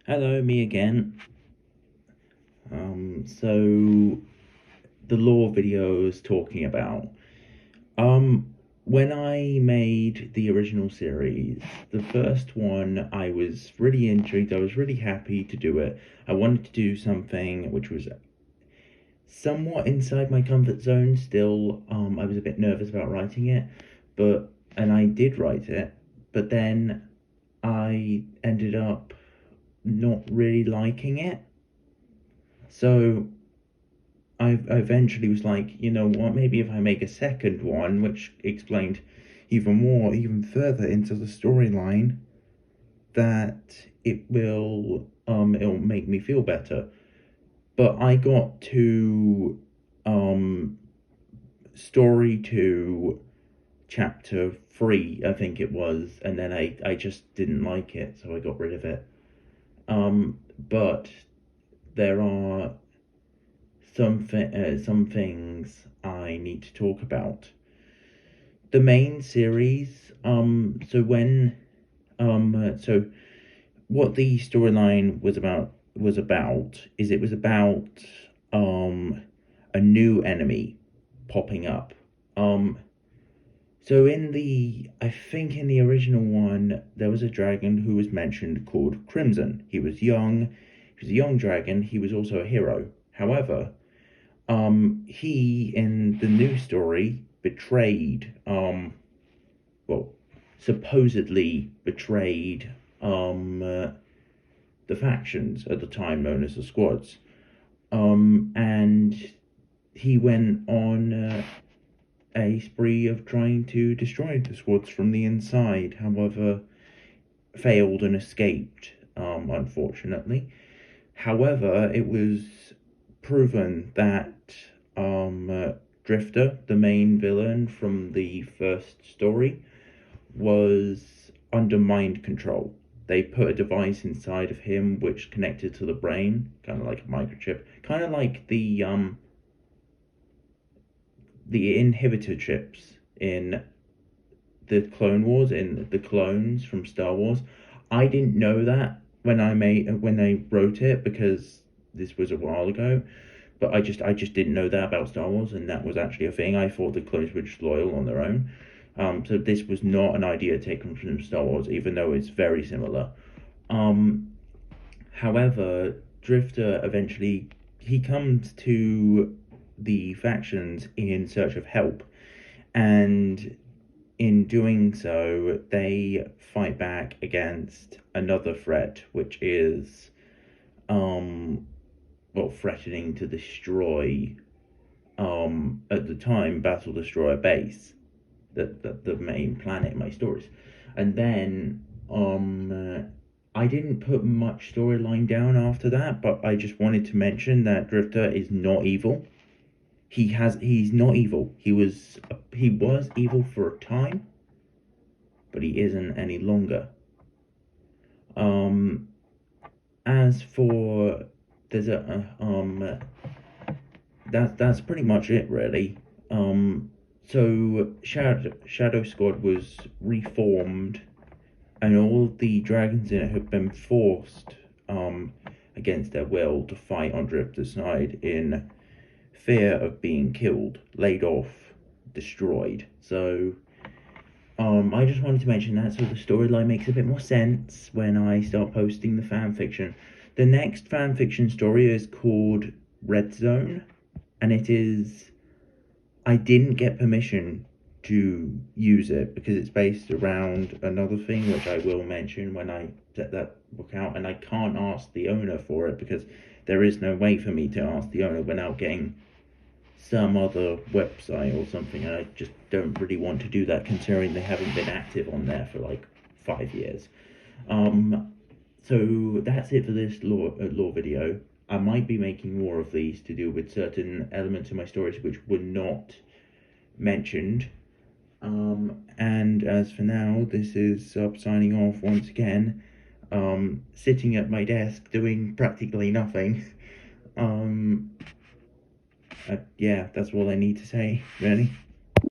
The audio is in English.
Hello, me again. So the lore video I was talking about. When I made the original series, the first one, I was really intrigued. I was really happy to do it. I wanted to do something which was somewhat inside my comfort zone still. I was a bit nervous about writing it, and I did write it, but then I ended up not really liking it. So I eventually was like, you know what, maybe if I make a second one, which explained even more, even further into the storyline, that it'll make me feel better. But I got to um story 2, chapter 3, I think it was, and then I just didn't like it, so I got rid of it. But there are some things I need to talk about. The main series. So what the storyline was about is it was about um a new enemy popping up. Um, so I think in the original one there was a dragon who was mentioned called Crimson. He was young. He was a young dragon. He was also a hero. However, he in the new story betrayed, well, supposedly betrayed, the factions at the time known as the Squads. And he went on a spree of trying to destroy the Squads from the inside. However, failed and escaped, unfortunately. However, it was proven that Drifter, the main villain from the first story, was under mind control. They put a device inside of him which connected to the brain, kind of like a microchip, kind of like the inhibitor chips in the Clone Wars, in the clones from Star Wars. I didn't know that when I wrote it, because this was a while ago. But I just didn't know that about Star Wars, and that was actually a thing. I thought the clones were just loyal on their own. So this was not an idea taken from Star Wars, even though it's very similar. Um, However, Drifter eventually he comes to the factions in search of help, and in doing so, they fight back against another threat, which is um, threatening to destroy, at the time, Battle Destroyer Base, the main planet in my stories. And then I didn't put much storyline down after that, but I just wanted to mention that Drifter is not evil. He's not evil. He was evil for a time, but he isn't any longer. Um, as for there's a that's pretty much it, really. So Shadow Squad was reformed, and all the dragons in it have been forced, against their will, to fight on Drifter's side in fear of being killed, laid off, destroyed. So I just wanted to mention that so the storyline makes a bit more sense when I start posting the fan fiction. The next fan fiction story is called Red Zone, and it is. I didn't get permission to use it because it's based around another thing, which I will mention when I set that book out, and I can't ask the owner for it because there is no way for me to ask the owner without getting some other website or something, and I just don't really want to do that considering they haven't been active on there for like 5 years. Um, so that's it for this lore video. I might be making more of these to do with certain elements of my stories which were not mentioned. And as for now, this is Sub signing off once again. Sitting at my desk doing practically nothing. Yeah, that's all I need to say, really.